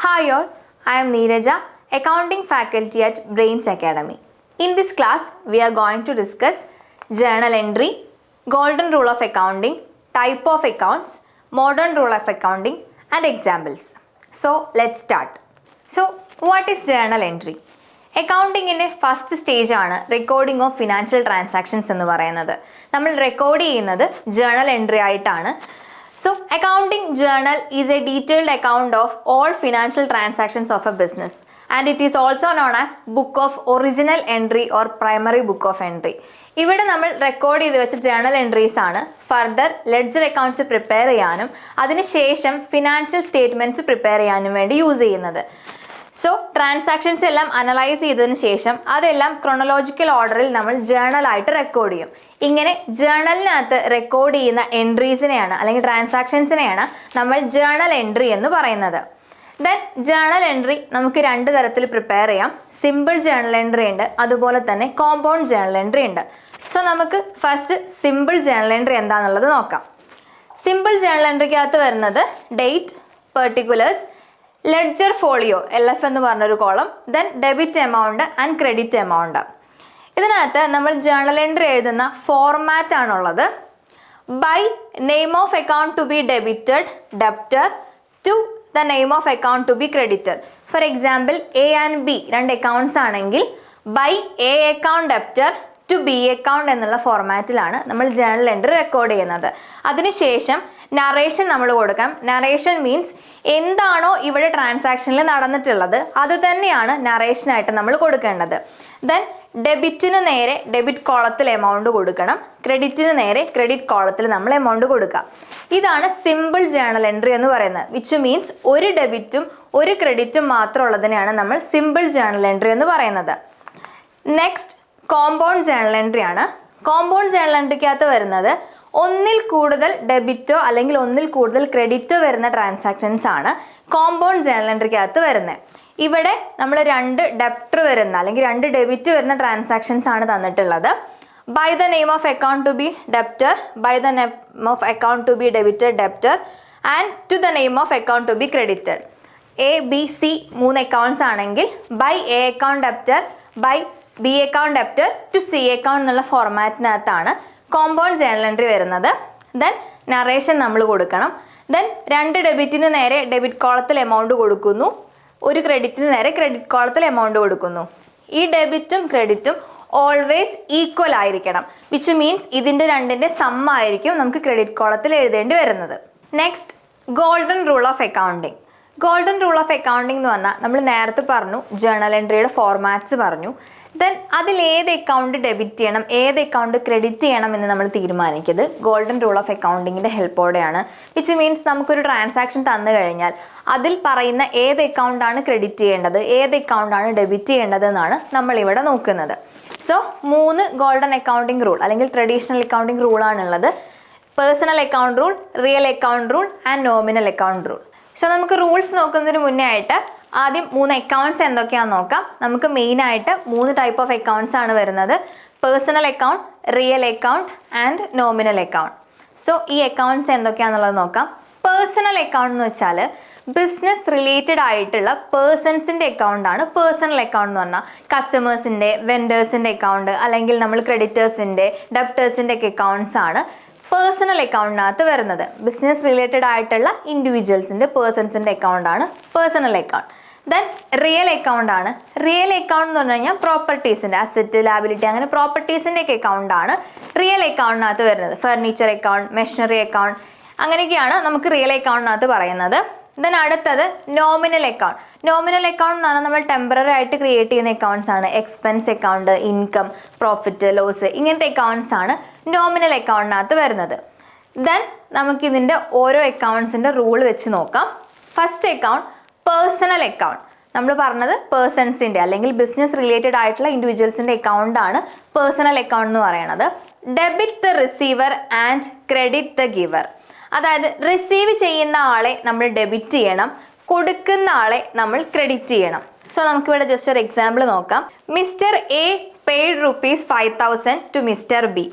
Hi all, I am Neeraja, Accounting Faculty at Brains Academy. In this class, we are going to discuss journal entry, golden rule of accounting, type of accounts, modern rule of accounting and examples. So, let's start. So, what is journal entry? അക്കൗണ്ടിങ്ങിൻ്റെ first stage ആണ് recording of financial transactions എന്ന് പറയുന്നത്. നമ്മൾ റെക്കോർഡ് ചെയ്യുന്നത് journal entry ആയിട്ടാണ്. So, accounting journal is a detailed account of all financial transactions of a business and it is also known as book of original entry or primary book of entry. ഇവിടെ നമ്മൾ record ചെയ്ത് വെച്ച journal entries ആണ് further ledger accounts prepare ചെയ്യാനും അതിനുശേഷം financial statements prepare ചെയ്യാനും വേണ്ടി use ചെയ്യുന്നത്. സോ ട്രാൻസാക്ഷൻസ് എല്ലാം അനലൈസ് ചെയ്തതിന് ശേഷം അതെല്ലാം ക്രോണോളജിക്കൽ ഓർഡറിൽ നമ്മൾ ജേണലായിട്ട് റെക്കോർഡ് ചെയ്യും. ഇങ്ങനെ ജേണലിനകത്ത് റെക്കോർഡ് ചെയ്യുന്ന എൻട്രീസിനെയാണ് അല്ലെങ്കിൽ ട്രാൻസാക്ഷൻസിനെയാണ് നമ്മൾ ജേണൽ എൻട്രി എന്ന് പറയുന്നത്. ദെൻ ജേണൽ എൻട്രി നമുക്ക് രണ്ട് തരത്തിൽ പ്രിപ്പയർ ചെയ്യാം. സിമ്പിൾ ജേണൽ എൻട്രി ഉണ്ട്, അതുപോലെ തന്നെ കോമ്പൗണ്ട് ജേണൽ എൻട്രി ഉണ്ട്. സോ നമുക്ക് ഫസ്റ്റ് സിമ്പിൾ ജേണൽ എൻട്രി എന്താണെന്നുള്ളത് നോക്കാം. സിമ്പിൾ ജേണൽ എൻട്രിക്കകത്ത് വരുന്നത് date, particulars, ledger folio LF എന്ന് പറഞ്ഞൊരു column, then debit amount and credit amount. ഇതിനകത്ത് നമ്മൾ ജേണൽ എൻട്രി എഴുതുന്ന ഫോർമാറ്റ് ആണുള്ളത്. By name of account to be debited debtor to the name of account to be creditor. For example A and B രണ്ട് accounts ആണെങ്കിൽ by A account debtor to B account എന്നുള്ള ഫോർമാറ്റിലാണ് നമ്മൾ journal entry record ചെയ്യുന്നത്. അതിനുശേഷം narration നമ്മൾ കൊടുക്കാം. Narration means എന്താണോ ഇവിടെ ട്രാൻസാക്ഷനിൽ നടന്നിട്ടുള്ളത് അത് തന്നെയാണ് നറേഷനായിട്ട് നമ്മൾ കൊടുക്കേണ്ടത്. ദെൻ ഡെബിറ്റിന് നേരെ ഡെബിറ്റ് കോളത്തിൽ എമൗണ്ട് കൊടുക്കണം, ക്രെഡിറ്റിന് നേരെ ക്രെഡിറ്റ് കോളത്തിൽ നമ്മൾ എമൗണ്ട് കൊടുക്കാം. ഇതാണ് സിമ്പിൾ ജേണൽ എൻട്രി എന്ന് പറയുന്നത്. വിച്ച് മീൻസ് ഒരു ഡെബിറ്റും ഒരു ക്രെഡിറ്റും മാത്രമുള്ളതിനെയാണ് നമ്മൾ സിമ്പിൾ ജേണൽ എൻട്രി എന്ന് പറയുന്നത്. നെക്സ്റ്റ് കോമ്പൗണ്ട് ജേണൽ എൻട്രി ആണ്. കോമ്പൗണ്ട് ജേണൽ എൻട്രിക്കകത്ത് വരുന്നത് ഒന്നിൽ കൂടുതൽ ഡെബിറ്റോ അല്ലെങ്കിൽ ഒന്നിൽ കൂടുതൽ ക്രെഡിറ്റോ വരുന്ന ട്രാൻസാക്ഷൻസ് ആണ് കോമ്പൗണ്ട് ജേണൽ എൻട്രിക്കകത്ത് വരുന്നത്. ഇവിടെ നമ്മൾ രണ്ട് ഡെപ്റ്റർ വരുന്ന അല്ലെങ്കിൽ രണ്ട് ഡെബിറ്റ് വരുന്ന ട്രാൻസാക്ഷൻസ് ആണ് തന്നിട്ടുള്ളത്. By the name of account to be debtor, by the name of account to be debited debtor and to the name of account to be credited. ABC മൂന്ന് അക്കൗണ്ട്സ് ആണെങ്കിൽ by A account debtor, by B account debtor to C account എന്നുള്ള ഫോർമാറ്റിനകത്താണ് compound journal entry വരുന്നത്. Then narration നമ്മൾ കൊടുക്കണം. Then രണ്ട് ഡെബിറ്റിന് നേരെ debit കോളത്തിൽ എമൗണ്ട് കൊടുക്കുന്നു, ഒരു ക്രെഡിറ്റിന് നേരെ ക്രെഡിറ്റ് കോളത്തിൽ എമൗണ്ട് കൊടുക്കുന്നു. ഈ ഡെബിറ്റും ക്രെഡിറ്റും ഓൾവേസ് ഈക്വൽ ആയിരിക്കണം. വിച്ച് മീൻസ് ഇതിൻ്റെ രണ്ടിൻ്റെ സം ആയിരിക്കും നമുക്ക് ക്രെഡിറ്റ് കോളത്തിൽ എഴുതേണ്ടി വരുന്നത്. Next golden rule of accounting. Golden rule of accounting എന്ന് പറഞ്ഞാൽ നമ്മൾ നേരത്തെ പറഞ്ഞു ജേണൽ എൻട്രിയുടെ ഫോർമാറ്റ്സ് പറഞ്ഞു. ദെൻ അതിൽ ഏത് അക്കൗണ്ട് ഡെബിറ്റ് ചെയ്യണം ഏത് അക്കൗണ്ട് ക്രെഡിറ്റ് ചെയ്യണം എന്ന് നമ്മൾ തീരുമാനിക്കുന്നത് ഗോൾഡൻ റൂൾ ഓഫ് അക്കൗണ്ടിങ്ങിൻ്റെ ഹെൽപ്പോടെയാണ്. വിച്ച് മീൻസ് നമുക്കൊരു ട്രാൻസാക്ഷൻ തന്നു കഴിഞ്ഞാൽ അതിൽ പറയുന്ന ഏത് അക്കൗണ്ടാണ് ക്രെഡിറ്റ് ചെയ്യേണ്ടത് ഏത് അക്കൗണ്ടാണ് ഡെബിറ്റ് ചെയ്യേണ്ടത് എന്നാണ് നമ്മളിവിടെ നോക്കുന്നത്. സോ 3 ഗോൾഡൻ അക്കൗണ്ടിങ് റൂൾ അല്ലെങ്കിൽ ട്രഡീഷണൽ അക്കൗണ്ടിങ് റൂളാണുള്ളത്. Personal account rule, real account rule and nominal account rule. So നമുക്ക് റൂൾസ് നോക്കുന്നതിന് മുന്നേ ആയിട്ട് ആദ്യം 3 അക്കൗണ്ട്സ് എന്തൊക്കെയാണെന്ന് നോക്കാം. നമുക്ക് മെയിനായിട്ട് 3 ടൈപ്പ് ഓഫ് അക്കൗണ്ട്സ് ആണ് വരുന്നത്. Personal account, real account and nominal account. So ഈ അക്കൗണ്ട്സ് എന്തൊക്കെയാണെന്നുള്ളത് നോക്കാം. പേഴ്സണൽ അക്കൗണ്ട് എന്ന് വെച്ചാൽ ബിസിനസ് റിലേറ്റഡ് ആയിട്ടുള്ള പേഴ്സൺസിൻ്റെ അക്കൗണ്ടാണ് പേഴ്സണൽ അക്കൗണ്ട് എന്ന് പറഞ്ഞാൽ. കസ്റ്റമേഴ്സിൻ്റെ, വെൻഡേഴ്സിൻ്റെ അക്കൗണ്ട് അല്ലെങ്കിൽ നമ്മൾ ക്രെഡിറ്റേഴ്സിൻ്റെ, ഡെപ്റ്റേഴ്സിൻ്റെ ഒക്കെ അക്കൗണ്ട്സ് ആണ് പേഴ്സണൽ അക്കൗണ്ടിനകത്ത് വരുന്നത്. ബിസിനസ് റിലേറ്റഡ് ആയിട്ടുള്ള ഇൻഡിവിജ്വൽസിൻ്റെ പേഴ്സൺസിൻ്റെ അക്കൗണ്ടാണ് personal account. Then real account ആണ്. റിയൽ അക്കൗണ്ട് എന്ന് പറഞ്ഞു കഴിഞ്ഞാൽ പ്രോപ്പർട്ടീസിൻ്റെ അസറ്റ്, ലാബിലിറ്റി അങ്ങനെ പ്രോപ്പർട്ടീസിൻ്റെ ഒക്കെ അക്കൗണ്ടാണ് റിയൽ അക്കൗണ്ടിനകത്ത് വരുന്നത്. ഫർണിച്ചർ അക്കൗണ്ട്, മെഷീനറി അക്കൗണ്ട് അങ്ങനെയൊക്കെയാണ് നമുക്ക് റിയൽ അക്കൗണ്ടിനകത്ത് പറയുന്നത്. ദെൻ അടുത്തത് നോമിനൽ അക്കൗണ്ട്. നോമിനൽ അക്കൗണ്ട് എന്ന് പറഞ്ഞാൽ നമ്മൾ ടെമ്പററി ആയിട്ട് ക്രിയേറ്റ് ചെയ്യുന്ന അക്കൗണ്ട്സ് ആണ്. Expense account, income, profit, loss ഇങ്ങനത്തെ അക്കൗണ്ട്സ് ആണ് നോമിനൽ അക്കൗണ്ടിനകത്ത് വരുന്നത്. ദെൻ നമുക്കിതിൻ്റെ ഓരോ അക്കൗണ്ട്സിൻ്റെ റൂൾ വെച്ച് നോക്കാം. First account personal account. നമ്മൾ പറഞ്ഞത് പേഴ്സൺസിൻ്റെ അല്ലെങ്കിൽ ബിസിനസ് റിലേറ്റഡ് ആയിട്ടുള്ള ഇൻഡിവിജ്വൽസിൻ്റെ അക്കൗണ്ടാണ് പേഴ്സണൽ അക്കൗണ്ട് എന്ന് പറയുന്നത്. Debit the receiver and credit the giver. അതായത് റിസീവ് ചെയ്യുന്ന ആളെ നമ്മൾ ഡെബിറ്റ് ചെയ്യണം, കൊടുക്കുന്ന ആളെ നമ്മൾ ക്രെഡിറ്റ് ചെയ്യണം. സോ നമുക്കിവിടെ ജസ്റ്റ് ഒരു എക്സാമ്പിൾ നോക്കാം. Mister A paid ₹5,000 to mister B.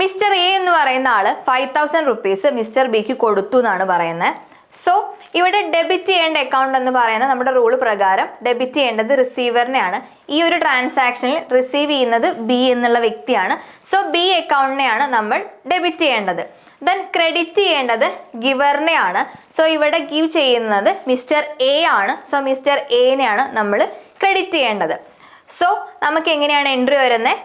Mister A എന്ന് പറയുന്ന ആൾ 5,000 rupees മിസ്റ്റർ ബിക്ക് കൊടുത്തു എന്നാണ് പറയുന്നത്. സോ ഇവിടെ ഡെബിറ്റ് ചെയ്യേണ്ട അക്കൗണ്ട് എന്ന് പറയുന്നത് നമ്മുടെ റൂൾ പ്രകാരം ഡെബിറ്റ് ചെയ്യേണ്ടത് റിസീവറിനെയാണ്. ഈ ഒരു ട്രാൻസാക്ഷനിൽ റിസീവ് ചെയ്യുന്നത് ബി എന്നുള്ള വ്യക്തിയാണ്. സോ ബി അക്കൗണ്ടിനെയാണ് നമ്മൾ ഡെബിറ്റ് ചെയ്യേണ്ടത്. ദെൻ ക്രെഡിറ്റ് ചെയ്യേണ്ടത് ഗിവറിനെയാണ്. സോ ഇവിടെ ഗിവ് ചെയ്യുന്നത് മിസ്റ്റർ എ ആണ്. സോ മിസ്റ്റർ എനെയാണ് നമ്മൾ ക്രെഡിറ്റ് ചെയ്യേണ്ടത്. സോ നമുക്ക് എങ്ങനെയാണ് എൻട്രി വരുന്നത്?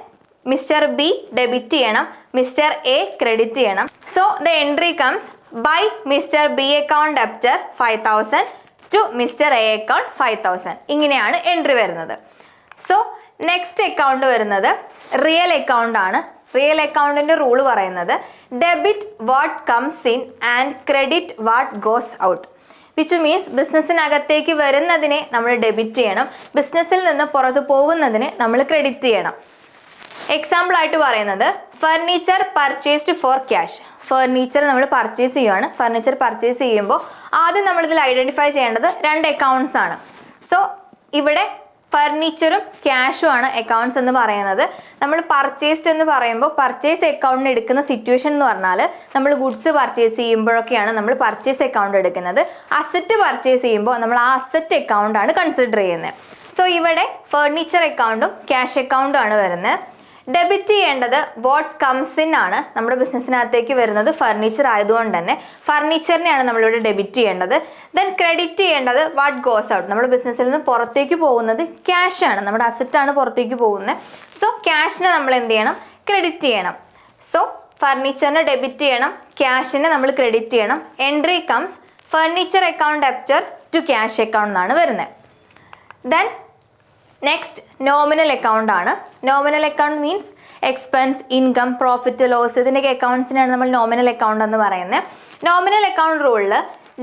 മിസ്റ്റർ ബി ഡെബിറ്റ് ചെയ്യണം, മിസ്റ്റർ എ ക്രെഡിറ്റ് ചെയ്യണം. So the entry comes by mister B account debtor 5000 to mister A account 5000. ഇങ്ങനെയാണ് എൻട്രി വരുന്നത്. സോ നെക്സ്റ്റ് അക്കൗണ്ട് വരുന്നത് റിയൽ അക്കൗണ്ട് ആണ്. റിയൽ അക്കൗണ്ടിൻ്റെ റൂൾ പറയുന്നത് debit what comes in and credit what goes out, which means ബിസിനസ്സിനകത്തേക്ക് വരുന്നതിനെ നമ്മൾ debit ചെയ്യണം, ബിസിനസ്സിൽ നിന്ന് പുറത്തു പോകുന്നതിനെ നമ്മൾ ക്രെഡിറ്റ് ചെയ്യണം. എക്സാമ്പിൾ ആയിട്ട് പറയുന്നത് furniture purchased for cash. Furniture നമ്മൾ പർച്ചേസ് ചെയ്യുകയാണ്. ഫർണിച്ചർ പർച്ചേസ് ചെയ്യുമ്പോൾ ആദ്യം നമ്മളിതിൽ ഐഡൻറ്റിഫൈ ചെയ്യേണ്ടത് 2 അക്കൗണ്ട്സ് ആണ്. സോ ഇവിടെ ഫർണിച്ചറും ക്യാഷും ആണ് അക്കൗണ്ട്സ് എന്ന് പറയുന്നത്. നമ്മൾ പർച്ചേസ്ഡ് എന്ന് പറയുമ്പോൾ പർച്ചേസ് അക്കൗണ്ടിന് എടുക്കുന്ന സിറ്റുവേഷൻ എന്ന് പറഞ്ഞാൽ നമ്മൾ ഗുഡ്സ് പർച്ചേസ് ചെയ്യുമ്പോഴൊക്കെയാണ് നമ്മൾ പർച്ചേസ് അക്കൗണ്ട് എടുക്കുന്നത്. അസറ്റ് പർച്ചേസ് ചെയ്യുമ്പോൾ നമ്മൾ ആ അസറ്റ് അക്കൗണ്ടാണ് കൺസിഡർ ചെയ്യുന്നത്. സോ ഇവിടെ ഫർണിച്ചർ അക്കൗണ്ടും ക്യാഷ് അക്കൗണ്ടും ആണ് വരുന്നത്. ഡെബിറ്റ് ചെയ്യേണ്ടത് വാട്ട് കംസ് ഇൻ ആണ്. നമ്മുടെ ബിസിനസ്സിനകത്തേക്ക് വരുന്നത് ഫർണിച്ചർ ആയതുകൊണ്ട് തന്നെ ഫർണിച്ചറിനെയാണ് നമ്മളിവിടെ ഡെബിറ്റ് ചെയ്യേണ്ടത്. ദെൻ ക്രെഡിറ്റ് ചെയ്യേണ്ടത് വാട്ട് ഗോസ് ഔട്ട്. നമ്മുടെ ബിസിനസ്സിൽ നിന്ന് പുറത്തേക്ക് പോകുന്നത് ക്യാഷ് ആണ്, നമ്മുടെ അസറ്റാണ് പുറത്തേക്ക് പോകുന്നത്. സോ ക്യാഷിനെ നമ്മൾ എന്ത് ചെയ്യണം? ക്രെഡിറ്റ് ചെയ്യണം. സോ ഫർണിച്ചറിനെ ഡെബിറ്റ് ചെയ്യണം, ക്യാഷിനെ നമ്മൾ ക്രെഡിറ്റ് ചെയ്യണം. Entry comes furniture account debtor to cash account എന്നാണ് വരുന്നത്. ദെൻ നെക്സ്റ്റ് നോമിനൽ അക്കൗണ്ട് ആണ്. Nominal account means expense, income, profit, loss, ഇതിൻ്റെയൊക്കെ അക്കൗണ്ട്സിനാണ് നമ്മൾ നോമിനൽ അക്കൗണ്ട് എന്ന് പറയുന്നത്. നോമിനൽ അക്കൗണ്ട് റൂളിൽ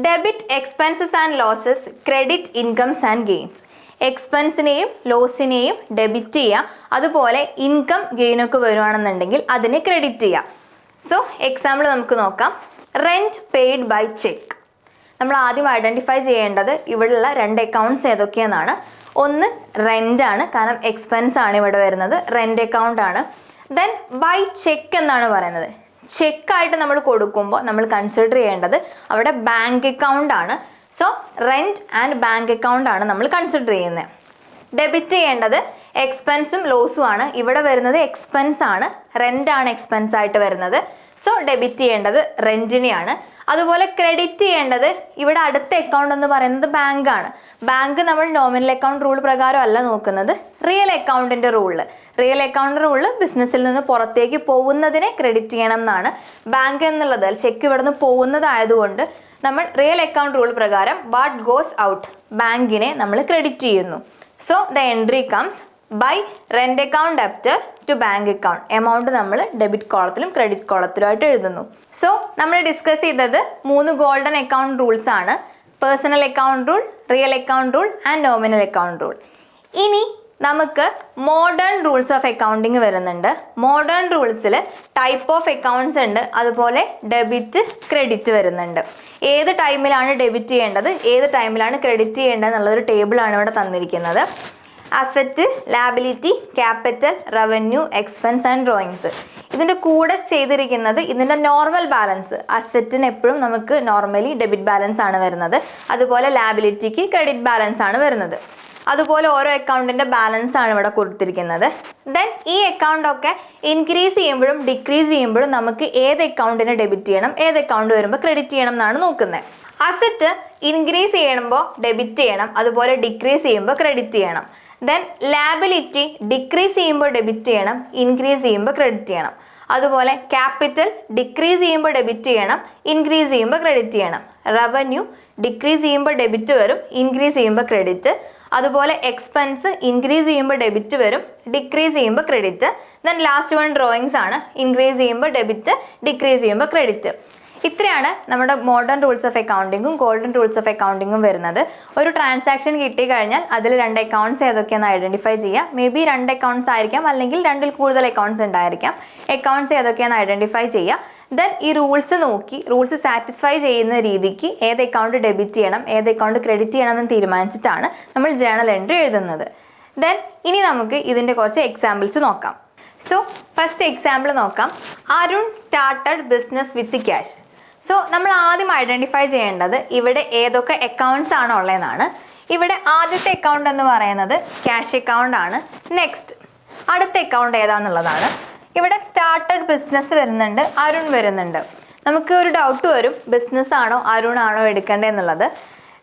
debit expenses and losses, credit incomes and gains. എക്സ്പെൻസിനെയും ലോസിനെയും ഡെബിറ്റ് ചെയ്യുക, അതുപോലെ ഇൻകം ഗെയിനൊക്കെ വരുവാണെന്നുണ്ടെങ്കിൽ അതിനെ ക്രെഡിറ്റ് ചെയ്യുക. സോ എക്സാമ്പിൾ നമുക്ക് നോക്കാം. Rent paid by cheque. നമ്മൾ ആദ്യം ഐഡൻറ്റിഫൈ ചെയ്യേണ്ടത് ഇവിടെയുള്ള 2 അക്കൗണ്ട്സ് ഏതൊക്കെയെന്നാണ്. ഒന്ന് റെൻ്റ് ആണ്, കാരണം എക്സ്പെൻസ് ആണ് ഇവിടെ വരുന്നത്, റെൻ്റ് അക്കൗണ്ട് ആണ്. ദെൻ ബൈ ചെക്ക് എന്നാണ് പറയുന്നത്. ചെക്കായിട്ട് നമ്മൾ കൊടുക്കുമ്പോൾ നമ്മൾ കൺസിഡർ ചെയ്യേണ്ടത് അവിടെ ബാങ്ക് അക്കൗണ്ട് ആണ്. So rent and bank account ആണ് നമ്മൾ കൺസിഡർ ചെയ്യുന്നത്. ഡെബിറ്റ് ചെയ്യേണ്ടത് എക്സ്പെൻസും ലോസും ആണ്. ഇവിടെ വരുന്നത് എക്സ്പെൻസ് ആണ്, റെൻ്റ് ആണ് എക്സ്പെൻസ് ആയിട്ട് വരുന്നത്. സോ ഡെബിറ്റ് ചെയ്യേണ്ടത് റെൻറ്റിനെയാണ്. അതുപോലെ ക്രെഡിറ്റ് ചെയ്യേണ്ടത് ഇവിടെ അടുത്ത അക്കൗണ്ട് എന്ന് പറയുന്നത് ബാങ്ക് ആണ്. ബാങ്ക് നമ്മൾ നോമിനൽ അക്കൗണ്ട് റൂൾ പ്രകാരം അല്ല നോക്കുന്നത്, റിയൽ അക്കൗണ്ടിൻ്റെ റൂളിൽ. റിയൽ അക്കൗണ്ട് റൂളിൽ ബിസിനസ്സിൽ നിന്ന് പുറത്തേക്ക് പോകുന്നതിനെ ക്രെഡിറ്റ് ചെയ്യണം എന്നാണ്. ബാങ്ക് എന്നുള്ളത് ചെക്ക് ഇവിടെ നിന്ന് പോകുന്നതായതുകൊണ്ട് നമ്മൾ റിയൽ അക്കൗണ്ട് റൂൾ പ്രകാരം വാട്ട് ഗോസ് ഔട്ട്, ബാങ്കിനെ നമ്മൾ ക്രെഡിറ്റ് ചെയ്യുന്നു. So the entry comes by rent account debtor to bank account. Amount നമ്മൾ ഡെബിറ്റ് കോളത്തിലും ക്രെഡിറ്റ് കോളത്തിലുമായിട്ട് എഴുതുന്നു. സോ നമ്മൾ ഡിസ്കസ് ചെയ്തത് 3 ഗോൾഡൻ അക്കൗണ്ട് റൂൾസ് ആണ്. Personal account rule, real account rule and nominal account rule. ഇനി നമുക്ക് മോഡേൺ റൂൾസ് ഓഫ് അക്കൗണ്ടിങ് വരുന്നുണ്ട്. മോഡേൺ റൂൾസിൽ ടൈപ്പ് ഓഫ് അക്കൗണ്ട്സ് ഉണ്ട്, അതുപോലെ ഡെബിറ്റ്, ക്രെഡിറ്റ് വരുന്നുണ്ട്. ഏത് ടൈമിലാണ് ഡെബിറ്റ് ചെയ്യേണ്ടത്, ഏത് ടൈമിലാണ് ക്രെഡിറ്റ് ചെയ്യേണ്ടത് എന്നുള്ളൊരു ടേബിളാണ് ഇവിടെ തന്നിരിക്കുന്നത്. Asset, liability, capital, revenue, expense and drawings. ഇതിൻ്റെ കൂടെ ചെയ്തിരിക്കുന്നത് ഇതിൻ്റെ നോർമൽ ബാലൻസ്. അസറ്റിന് എപ്പോഴും നമുക്ക് നോർമലി ഡെബിറ്റ് ബാലൻസ് ആണ് വരുന്നത്, അതുപോലെ ലാബിലിറ്റിക്ക് ക്രെഡിറ്റ് ബാലൻസ് ആണ് വരുന്നത്. അതുപോലെ ഓരോ അക്കൗണ്ടിൻ്റെ ബാലൻസ് ആണ് ഇവിടെ കൊടുത്തിരിക്കുന്നത്. ദെൻ ഈ അക്കൗണ്ടൊക്കെ ഇൻക്രീസ് ചെയ്യുമ്പോഴും ഡിക്രീസ് ചെയ്യുമ്പോഴും നമുക്ക് ഏത് അക്കൗണ്ടിനെ ഡെബിറ്റ് ചെയ്യണം, ഏത് അക്കൗണ്ട് വരുമ്പോൾ ക്രെഡിറ്റ് ചെയ്യണം എന്നാണ് നോക്കുന്നത്. അസറ്റ് ഇൻക്രീസ് ചെയ്യുമ്പോൾ ഡെബിറ്റ് ചെയ്യണം, അതുപോലെ ഡിക്രീസ് ചെയ്യുമ്പോൾ ക്രെഡിറ്റ് ചെയ്യണം. ദെൻ ലാബിലിറ്റി ഡിക്രീസ് ചെയ്യുമ്പോൾ ഡെബിറ്റ് ചെയ്യണം, ഇൻക്രീസ് ചെയ്യുമ്പോൾ ക്രെഡിറ്റ് ചെയ്യണം. അതുപോലെ ക്യാപിറ്റൽ ഡിക്രീസ് ചെയ്യുമ്പോൾ ഡെബിറ്റ് ചെയ്യണം, ഇൻക്രീസ് ചെയ്യുമ്പോൾ ക്രെഡിറ്റ് ചെയ്യണം. റവന്യൂ ഡിക്രീസ് ചെയ്യുമ്പോൾ ഡെബിറ്റ് വരും, ഇൻക്രീസ് ചെയ്യുമ്പോൾ ക്രെഡിറ്റ്. അതുപോലെ എക്സ്പെൻസ് ഇൻക്രീസ് ചെയ്യുമ്പോൾ ഡെബിറ്റ് വരും, ഡിക്രീസ് ചെയ്യുമ്പോൾ credit. Then last one drawings ആണ്. ഇൻക്രീസ് ചെയ്യുമ്പോൾ ഡെബിറ്റ്, ഡിക്രീസ് ചെയ്യുമ്പോൾ ക്രെഡിറ്റ്. ഇത്രയാണ് നമ്മുടെ മോഡേൺ റൂൾസ് ഓഫ് അക്കൗണ്ടിങ്ങും ഗോൾഡൻ റൂൾസ് ഓഫ് അക്കൗണ്ടിങ്ങും വരുന്നത്. ഒരു ട്രാൻസാക്ഷൻ കിട്ടിക്കഴിഞ്ഞാൽ അതിൽ 2 അക്കൗണ്ട്സ് ഏതൊക്കെയാണെന്ന് ഐഡൻറ്റിഫൈ ചെയ്യുക. മേ ബി 2 അക്കൗണ്ട്സ് ആയിരിക്കാം, അല്ലെങ്കിൽ 2ൽ കൂടുതൽ അക്കൗണ്ട്സ് ഉണ്ടായിരിക്കാം. അക്കൗണ്ട്സ് ഏതൊക്കെയാണെന്ന് ഐഡൻറ്റിഫൈ ചെയ്യുക. ദെൻ ഈ റൂൾസ് നോക്കി റൂൾസ് സാറ്റിസ്ഫൈ ചെയ്യുന്ന രീതിക്ക് ഏത് അക്കൗണ്ട് ഡെബിറ്റ് ചെയ്യണം, ഏത് അക്കൗണ്ട് ക്രെഡിറ്റ് ചെയ്യണം എന്ന് തീരുമാനിച്ചിട്ടാണ് നമ്മൾ ജേണൽ എൻട്രി എഴുതുന്നത്. ദെൻ ഇനി നമുക്ക് ഇതിൻ്റെ കുറച്ച് എക്സാമ്പിൾസ് നോക്കാം. സോ ഫസ്റ്റ് എക്സാമ്പിൾ നോക്കാം. Arun started business with cash. So നമ്മൾ ആദ്യം ഐഡൻറ്റിഫൈ ചെയ്യേണ്ടത് ഇവിടെ ഏതൊക്കെ അക്കൗണ്ട്സ് ആണ് ഉള്ളതെന്നാണ്. ഇവിടെ ആദ്യത്തെ അക്കൗണ്ട് എന്ന് പറയുന്നത് ക്യാഷ് അക്കൗണ്ട് ആണ്. നെക്സ്റ്റ് അടുത്ത അക്കൗണ്ട് ഏതാണെന്നുള്ളതാണ്. ഇവിടെ സ്റ്റാർട്ടഡ് ബിസിനസ് വരുന്നുണ്ട്, അരുൺ വരുന്നുണ്ട്. നമുക്ക് ഒരു ഡൗട്ട് വരും, ബിസിനസ് ആണോ അരുൺ ആണോ എടുക്കേണ്ടത് എന്നുള്ളത്.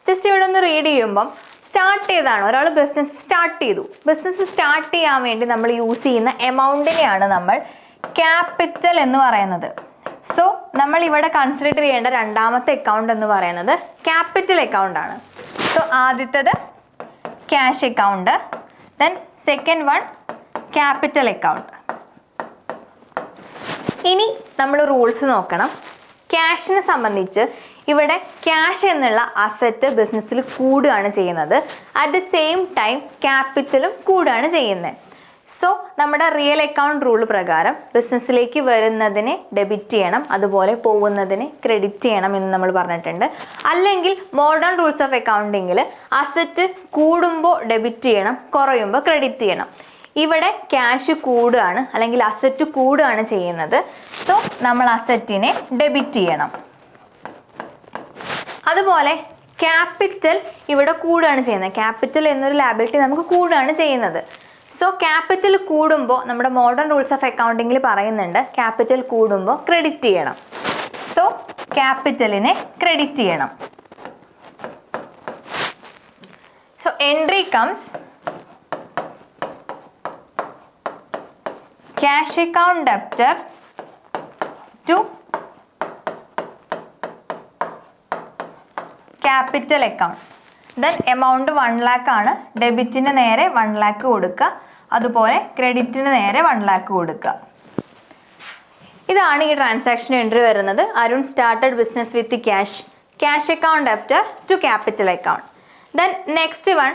ജസ്റ്റ് ഇവിടെ ഒന്ന് റീഡ് ചെയ്യുമ്പം സ്റ്റാർട്ട് ചെയ്താണ്, ഒരാൾ ബിസിനസ് സ്റ്റാർട്ട് ചെയ്തു. ബിസിനസ് സ്റ്റാർട്ട് ചെയ്യാൻ വേണ്ടി നമ്മൾ യൂസ് ചെയ്യുന്ന എമൗണ്ടിനെയാണ് നമ്മൾ ക്യാപിറ്റൽ എന്ന് പറയുന്നത്. സോ നമ്മൾ ഇവിടെ കൺസിഡർ ചെയ്യേണ്ട രണ്ടാമത്തെ അക്കൗണ്ട് എന്ന് പറയുന്നത് ക്യാപിറ്റൽ അക്കൗണ്ട് ആണ്. സോ ആദ്യത്തേത് cash account, then second one capital account. ഇനി നമ്മൾ റൂൾസ് നോക്കണം. ക്യാഷിനെ സംബന്ധിച്ച് ഇവിടെ ക്യാഷ് എന്നുള്ള അസറ്റ് ബിസിനസ്സിൽ കൂടുകയാണ് ചെയ്യുന്നത്. അറ്റ് ദ സെയിം ടൈം ക്യാപിറ്റലും കൂടുകയാണ് ചെയ്യുന്നത്. സോ നമ്മുടെ റിയൽ അക്കൗണ്ട് റൂൾ പ്രകാരം ബിസിനസ്സിലേക്ക് വരുന്നതിനെ ഡെബിറ്റ് ചെയ്യണം, അതുപോലെ പോകുന്നതിനെ ക്രെഡിറ്റ് ചെയ്യണം എന്ന് നമ്മൾ പറഞ്ഞിട്ടുണ്ട്. അല്ലെങ്കിൽ മോഡേൺ റൂൾസ് ഓഫ് അക്കൗണ്ടിങ്ങിൽ അസറ്റ് കൂടുമ്പോൾ ഡെബിറ്റ് ചെയ്യണം, കുറയുമ്പോൾ ക്രെഡിറ്റ് ചെയ്യണം. ഇവിടെ ക്യാഷ് കൂടുകയാണ് അല്ലെങ്കിൽ അസറ്റ് കൂടുകയാണ് ചെയ്യുന്നത്. സോ നമ്മൾ അസറ്റിനെ ഡെബിറ്റ് ചെയ്യണം. അതുപോലെ ക്യാപിറ്റൽ ഇവിടെ കൂടുകയാണ് ചെയ്യുന്നത്. ക്യാപിറ്റൽ എന്നൊരു ലാബിലിറ്റി നമുക്ക് കൂടുകയാണ് ചെയ്യുന്നത്. സോ ക്യാപിറ്റൽ കൂടുമ്പോൾ നമ്മുടെ മോഡേൺ റൂൾസ് ഓഫ് അക്കൗണ്ടിങ്ങിൽ പറയുന്നുണ്ട് ക്യാപിറ്റൽ കൂടുമ്പോൾ ക്രെഡിറ്റ് ചെയ്യണം. സോ ക്യാപിറ്റലിനെ ക്രെഡിറ്റ് ചെയ്യണം. So entry comes cash account debtor to capital account. Then amount 1 lakh ആണ്. ഡെബിറ്റിന് നേരെ 1 lakh കൊടുക്കുക, അതുപോലെ ക്രെഡിറ്റിന് നേരെ 1 lakh കൊടുക്കുക. ഇതാണ് ഈ ട്രാൻസാക്ഷൻ എൻട്രി വരുന്നത്. Arun started business with cash account debtor to capital account. Then next one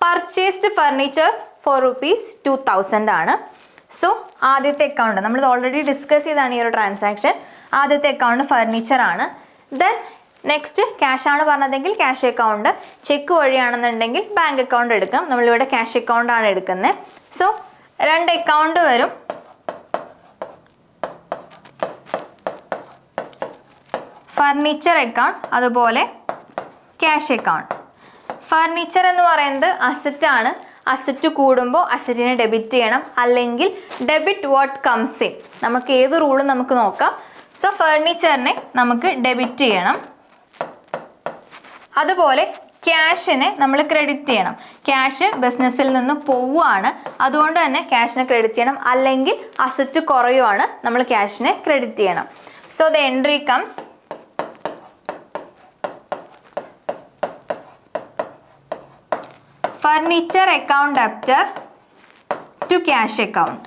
purchased furniture for ₹2000 ആണ്. സോ ആദ്യത്തെ അക്കൗണ്ട് നമ്മൾ ഓൾറെഡി ഡിസ്കസ് ചെയ്താണ് ഈ ഒരു ട്രാൻസാക്ഷൻ. ആദ്യത്തെ അക്കൗണ്ട് ഫർണിച്ചർ ആണ്. ദെൻ നെക്സ്റ്റ് ക്യാഷ് ആണ് പറഞ്ഞതെങ്കിൽ ക്യാഷ് അക്കൗണ്ട്, ചെക്ക് വഴിയാണെന്നുണ്ടെങ്കിൽ ബാങ്ക് അക്കൗണ്ട് എടുക്കാം. നമ്മളിവിടെ ക്യാഷ് അക്കൗണ്ട് ആണ് എടുക്കുന്നത്. സോ രണ്ട് അക്കൗണ്ട് വരും. ഫർണിച്ചർ അക്കൗണ്ട് അതുപോലെ ക്യാഷ് അക്കൗണ്ട്. ഫർണിച്ചർ എന്ന് പറയുന്നത് അസറ്റ് ആണ്. അസറ്റ് കൂടുമ്പോൾ അസറ്റിനെ ഡെബിറ്റ് ചെയ്യണം, അല്ലെങ്കിൽ ഡെബിറ്റ് വാട്ട് കംസ് ഇൻ. നമുക്ക് ഏത് റൂളും നമുക്ക് നോക്കാം. സോ ഫർണിച്ചറിനെ നമുക്ക് ഡെബിറ്റ് ചെയ്യണം. അതുപോലെ ക്യാഷിനെ നമ്മൾ ക്രെഡിറ്റ് ചെയ്യണം. ക്യാഷ് ബിസിനസ്സിൽ നിന്ന് പോവുകയാണ്, അതുകൊണ്ട് തന്നെ ക്യാഷിനെ ക്രെഡിറ്റ് ചെയ്യണം. അല്ലെങ്കിൽ അസറ്റ് കുറയുവാണ്, നമ്മൾ ക്യാഷിനെ ക്രെഡിറ്റ് ചെയ്യണം. So the entry comes furniture account debtor to cash account.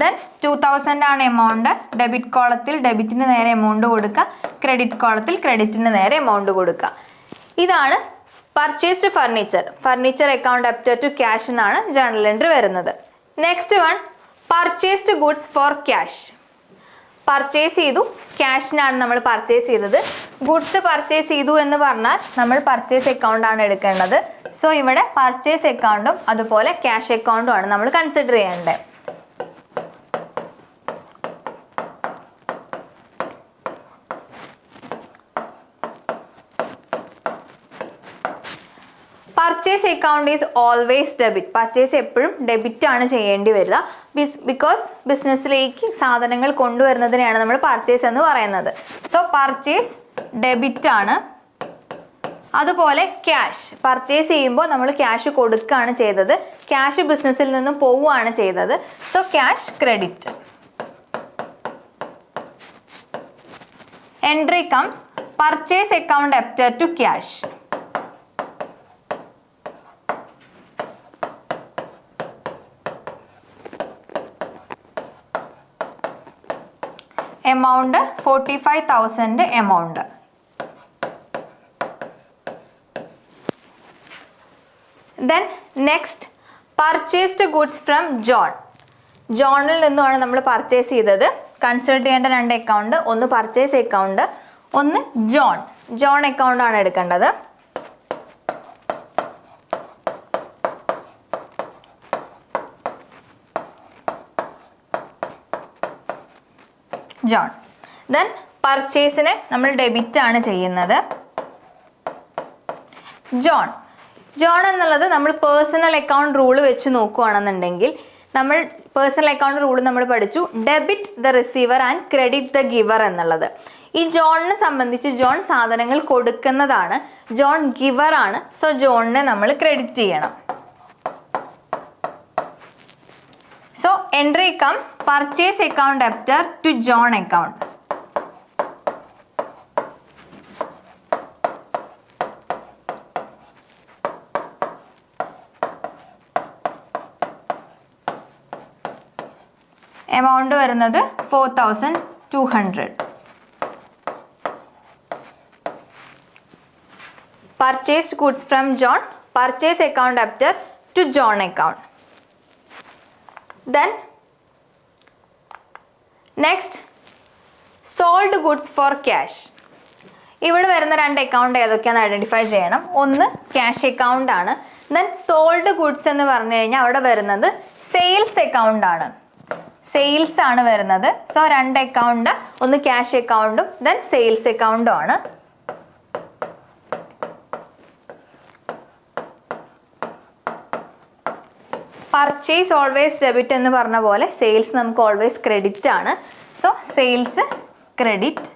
Then 2000 ആണ് എമൗണ്ട്. ഡെബിറ്റ് കോളത്തിൽ ഡെബിറ്റിന് നേരെ എമൗണ്ട് കൊടുക്കുക, ക്രെഡിറ്റ് കോളത്തിൽ ക്രെഡിറ്റിന് നേരെ എമൗണ്ട് കൊടുക്കുക. ഇതാണ് purchased furniture account debtor to cash എന്നാണ് ജേർണൽ എൻട്രി വരുന്നത്. Next one purchased goods for cash. Purchase ചെയ്തു, ക്യാഷിനാണ് നമ്മൾ പർച്ചേസ് ചെയ്തത്. ഗുഡ്സ് പർച്ചേസ് ചെയ്തു എന്ന് പറഞ്ഞാൽ നമ്മൾ പർച്ചേസ് അക്കൗണ്ട് ആണ് എടുക്കേണ്ടത്. സോ ഇവിടെ പർച്ചേസ് അക്കൗണ്ടും അതുപോലെ ക്യാഷ് അക്കൗണ്ടും ആണ് നമ്മൾ കൺസിഡർ ചെയ്യേണ്ടത്. Purchase account is always debit. Purchase എപ്പോഴും ഡെബിറ്റ് ആണ് ചെയ്യേണ്ടി വരിക. ബിക്കോസ് ബിസിനസ്സിലേക്ക് സാധനങ്ങൾ കൊണ്ടുവരുന്നതിനെയാണ് നമ്മൾ പർച്ചേസ് എന്ന് പറയുന്നത്. സോ പർച്ചേസ് ഡെബിറ്റ് ആണ്. അതുപോലെ ക്യാഷ് പർച്ചേസ് ചെയ്യുമ്പോൾ നമ്മൾ ക്യാഷ് കൊടുക്കുകയാണ് ചെയ്തത്, ക്യാഷ് ബിസിനസ്സിൽ നിന്നും പോവുകയാണ് ചെയ്തത്. So cash credit. Entry comes purchase account debtor to cash. amount 45,000 amount. Then next purchased goods from John. ജോണിൽ നിന്നുമാണ് നമ്മൾ പർച്ചേസ് ചെയ്തത്. കൺസിഡർ ചെയ്യേണ്ട രണ്ട് അക്കൗണ്ട്, ഒന്ന് പർച്ചേസ് അക്കൗണ്ട്, ഒന്ന് ജോൺ അക്കൗണ്ട് ആണ് എടുക്കേണ്ടത്. ജോൺ. ദെൻ പർച്ചേസിന് നമ്മൾ ഡെബിറ്റ് ആണ് ചെയ്യുന്നത്. ജോൺ എന്നുള്ളത് നമ്മൾ പേഴ്സണൽ അക്കൗണ്ട് റൂൾ വെച്ച് നോക്കുകയാണെന്നുണ്ടെങ്കിൽ നമ്മൾ പേഴ്സണൽ അക്കൗണ്ട് റൂൾ നമ്മൾ പഠിച്ചു debit the receiver and credit the giver എന്നുള്ളത്. ഈ ജോണിനെ സംബന്ധിച്ച് ജോൺ സാധനങ്ങൾ കൊടുക്കുന്നതാണ്, ജോൺ ഗിവർ ആണ്. സോ ജോണിനെ നമ്മൾ ക്രെഡിറ്റ് ചെയ്യണം. So entry comes purchase account debtor to John account. Amount വരുന്നത് 4200. Purchased goods from John, purchase account debtor to John account. Then next sold goods for cash. ഇവിടെ വരുന്ന രണ്ട് അക്കൗണ്ട് ഏതൊക്കെയാണെന്ന് identify ചെയ്യണം. ഒന്ന് ക്യാഷ് അക്കൗണ്ട് ആണ്. Then sold goods എന്ന് പറഞ്ഞു കഴിഞ്ഞാൽ അവിടെ വരുന്നത് സെയിൽസ് അക്കൗണ്ട് ആണ്. സെയിൽസ് ആണ് വരുന്നത്. സോ രണ്ട് അക്കൗണ്ട്, ഒന്ന് ക്യാഷ് അക്കൗണ്ടും ദെൻ സെയിൽസ് അക്കൗണ്ടും ആണ്. പർച്ചേസ് ഓൾവേസ് ഡെബിറ്റ് എന്ന് പറഞ്ഞ പോലെ സെയിൽസ് നമുക്ക് ഓൾവേസ് ക്രെഡിറ്റ് ആണ്. So sales credit.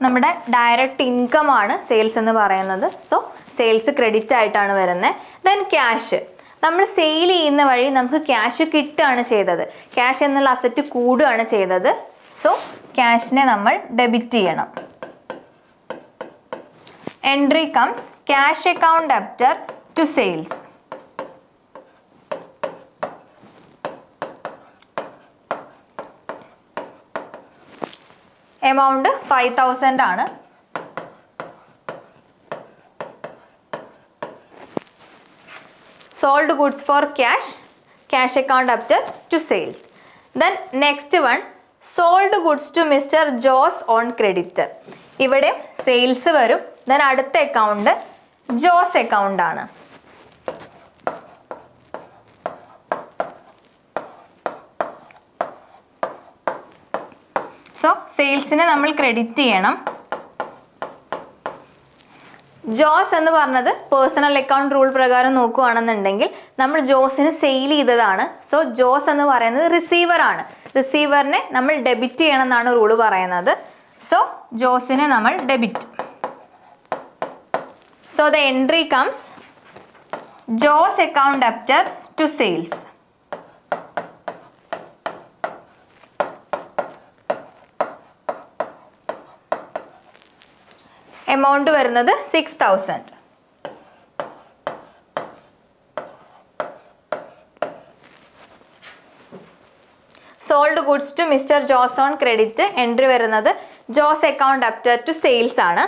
നമ്മുടെ ഡയറക്റ്റ് ഇൻകം ആണ് സെയിൽസ് എന്ന് പറയുന്നത്. സോ സെയിൽസ് ക്രെഡിറ്റ് ആയിട്ടാണ് വരുന്നത്. ദെൻ ക്യാഷ്, നമ്മൾ സെയിൽ ചെയ്യുന്ന വഴി നമുക്ക് ക്യാഷ് കിട്ടുകയാണ് ചെയ്തത്, ക്യാഷ് എന്നുള്ള അസറ്റ് കൂടുകയാണ് ചെയ്തത്. സോ ക്യാഷിനെ നമ്മൾ ഡെബിറ്റ് ചെയ്യണം. Entry comes cash account debtor to sales. Amount 5000 ആണ്. Sold goods for cash, cash account debtor to sales. Then next one, sold goods to Mr. Joss on credit. ഇവിടെ sales വരും. Then അടുത്ത account Jose account ആണ്. So സെയിൽസിനെ നമ്മൾ credit ചെയ്യണം. ജോസ് എന്ന് പറഞ്ഞത് personal account rule പ്രകാരം നോക്കുകയാണെന്നുണ്ടെങ്കിൽ നമ്മൾ ജോസിന് സെയിൽ ചെയ്തതാണ്. സോ ജോസ് എന്ന് പറയുന്നത് റിസീവർ ആണ്. റിസീവറിനെ നമ്മൾ ഡെബിറ്റ് ചെയ്യണം എന്നാണ് റൂള് പറയുന്നത്. സോ ജോസിനെ നമ്മൾ debit. So the entry comes Jose account debtor to sales. Amount വരുന്നത് 6000. Sold goods to mister Jose on credit. Entry വരുന്നത് Jose account debtor to sales ആണ്.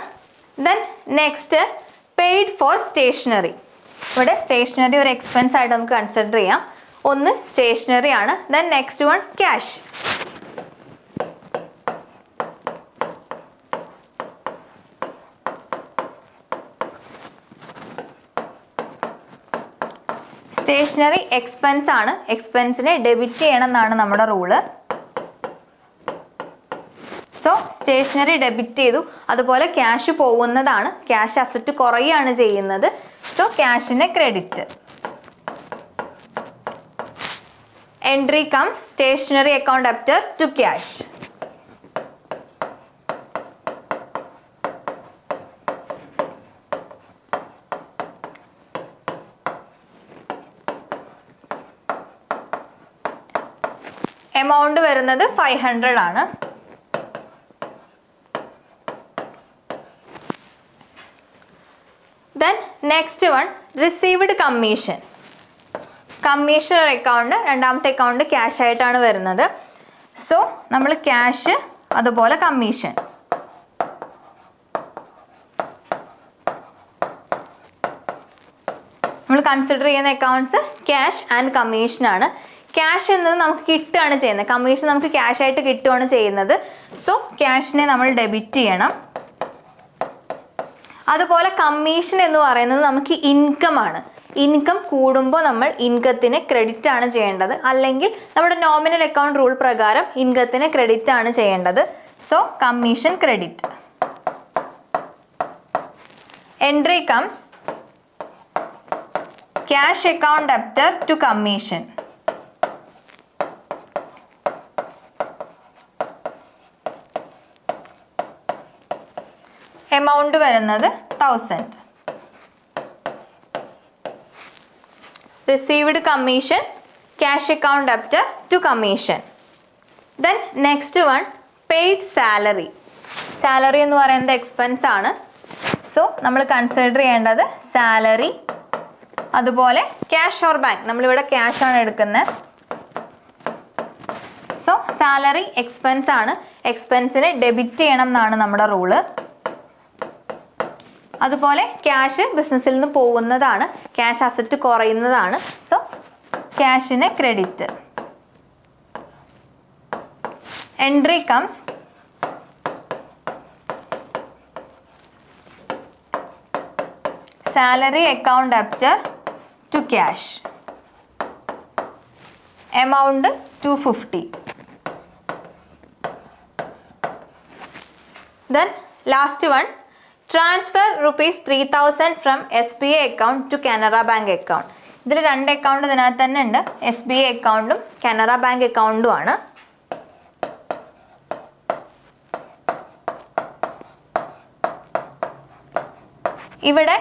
Then next paid for stationery. ഇവിടെ സ്റ്റേഷനറി ഒരു എക്സ്പെൻസ് ആയിട്ട് നമുക്ക് കൺസിഡർ ചെയ്യാം. ഒന്ന് സ്റ്റേഷനറി ആണ്. Then next one cash. Stationery expense ആണ്. എക്സ്പെൻസിനെ ഡെബിറ്റ് ചെയ്യണം എന്നാണ് നമ്മുടെ റൂള്. സോ സ്റ്റേഷനറി ഡെബിറ്റ് ചെയ്തു. അതുപോലെ ക്യാഷ് പോകുന്നതാണ്, ക്യാഷ് അസറ്റ് കുറയാണ് ചെയ്യുന്നത്. സോ ക്യാഷിനെ credit. Entry comes stationery account debtor to cash. Amount വരുന്നത് 500 ആണ്. Then next one received commission. Commission account, രണ്ടാമത്തെ അക്കൗണ്ട് ക്യാഷ് ആയിട്ടാണ് വരുന്നത്. സോ നമ്മൾ ക്യാഷ് അതുപോലെ കമ്മീഷൻ. നമ്മൾ കൺസിഡർ ചെയ്യുന്ന അക്കൗണ്ട്സ് ക്യാഷ് ആൻഡ് കമ്മീഷൻ ആണ്. ക്യാഷ് എന്നത് നമുക്ക് കിട്ടുകയാണ് ചെയ്യുന്നത്, കമ്മീഷൻ നമുക്ക് ക്യാഷ് ആയിട്ട് കിട്ടുകയാണ് ചെയ്യുന്നത്. സോ ക്യാഷിനെ നമ്മൾ ഡെബിറ്റ് ചെയ്യണം. അതുപോലെ കമ്മീഷൻ എന്ന് പറയുന്നത് നമുക്ക് ഇൻകം ആണ്. ഇൻകം കൂടുമ്പോൾ നമ്മൾ ഇൻകത്തിന് ക്രെഡിറ്റ് ആണ് ചെയ്യേണ്ടത്, അല്ലെങ്കിൽ നമ്മുടെ നോമിനൽ അക്കൗണ്ട് റൂൾ പ്രകാരം ഇൻകത്തിന് ക്രെഡിറ്റ് ആണ് ചെയ്യേണ്ടത്. So commission credit. Entry comes cash account debtor to commission. Amount വരുന്നത് 1000. Received commission, cash account debtor to commission. Then next one, paid salary. Salary എന്ന് പറയുന്നത് എക്സ്പെൻസ് ആണ്. സോ നമ്മൾ കൺസിഡർ ചെയ്യേണ്ടത് salary, അതുപോലെ ക്യാഷ് ഓർ ബാങ്ക്. നമ്മളിവിടെ cash ആണ് എടുക്കുന്നത്. സോ സാലറി എക്സ്പെൻസ് ആണ്, എക്സ്പെൻസിന് ഡെബിറ്റ് ചെയ്യണം എന്നാണ് നമ്മുടെ റൂള്. അതുപോലെ ക്യാഷ് ബിസിനസ്സിൽ നിന്ന് പോകുന്നതാണ്, ക്യാഷ് അസറ്റ് കുറയുന്നതാണ്. സോ ക്യാഷിന് credit. Entry comes salary account debtor to cash. Amount 250. Then last one, transfer ₹3,000 from SBI account to Canara Bank account. ഇതിൽ 2 അക്കൗണ്ട് ഇതിനകത്ത് തന്നെ ഉണ്ട്, SBI അക്കൗണ്ടും കാനറ ബാങ്ക് അക്കൗണ്ടും ആണ്. ഇവിടെ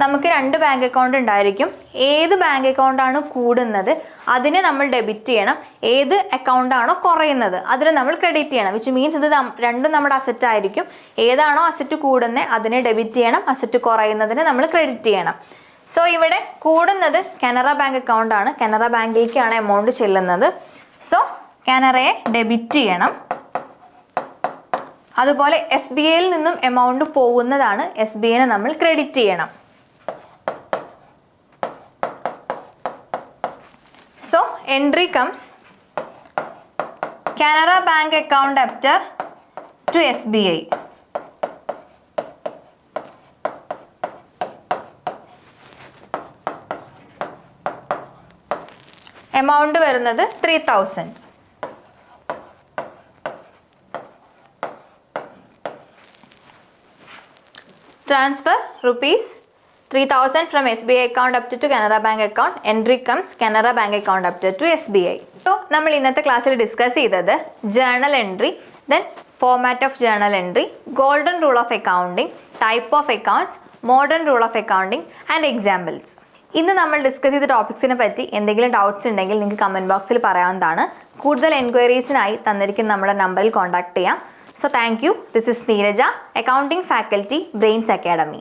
നമുക്ക് 2 ബാങ്ക് അക്കൗണ്ട് ഉണ്ടായിരിക്കും. ഏത് ബാങ്ക് അക്കൗണ്ടാണ് കൂടുന്നത് അതിനെ നമ്മൾ ഡെബിറ്റ് ചെയ്യണം, ഏത് അക്കൗണ്ട് ആണോ കുറയുന്നത് അതിന് നമ്മൾ ക്രെഡിറ്റ് ചെയ്യണം. വിച്ച് മീൻസ് ഇത് രണ്ടും നമ്മുടെ അസറ്റ് ആയിരിക്കും. ഏതാണോ അസറ്റ് കൂടുന്നത് അതിനെ ഡെബിറ്റ് ചെയ്യണം, അസറ്റ് കുറയുന്നതിന് നമ്മൾ ക്രെഡിറ്റ് ചെയ്യണം. സോ ഇവിടെ കൂടുന്നത് കാനറ ബാങ്ക് അക്കൗണ്ട് ആണ്, കാനറ ബാങ്കിലേക്കാണ് എമൗണ്ട് ചെല്ലുന്നത്. സോ കാനറയെ ഡെബിറ്റ് ചെയ്യണം. അതുപോലെ SBIയിൽ നിന്നും എമൗണ്ട് പോകുന്നതാണ്, SBIനെ നമ്മൾ ക്രെഡിറ്റ് ചെയ്യണം. So entry comes Canara Bank account debtor to SBI. Amount വരുന്നത് 3000. Transfer ₹3,000 from SBI account up to Canara Bank account. Entry comes Canara Bank account up to SBI. So, നമ്മൾ ഇന്നത്തെ ക്ലാസ്സിൽ ഡിസ്കസ് ചെയ്തത് journal entry, then format of journal entry, golden rule of accounting, type of accounts, modern rule of accounting and examples. ഇന്ന് നമ്മൾ discuss ചെയ്ത ടോപ്പിക്സിനെ പറ്റി എന്തെങ്കിലും doubts ഉണ്ടെങ്കിൽ നിങ്ങൾക്ക് കമൻറ്റ് ബോക്സിൽ പറയാവുന്നതാണ്. കൂടുതൽ എൻക്വയറീസിനായി തന്നിരിക്കുന്ന നമ്മുടെ നമ്പറിൽ കോൺടാക്ട് ചെയ്യാം. So thank you. This is Neeraja, Accounting Faculty, Brains Academy.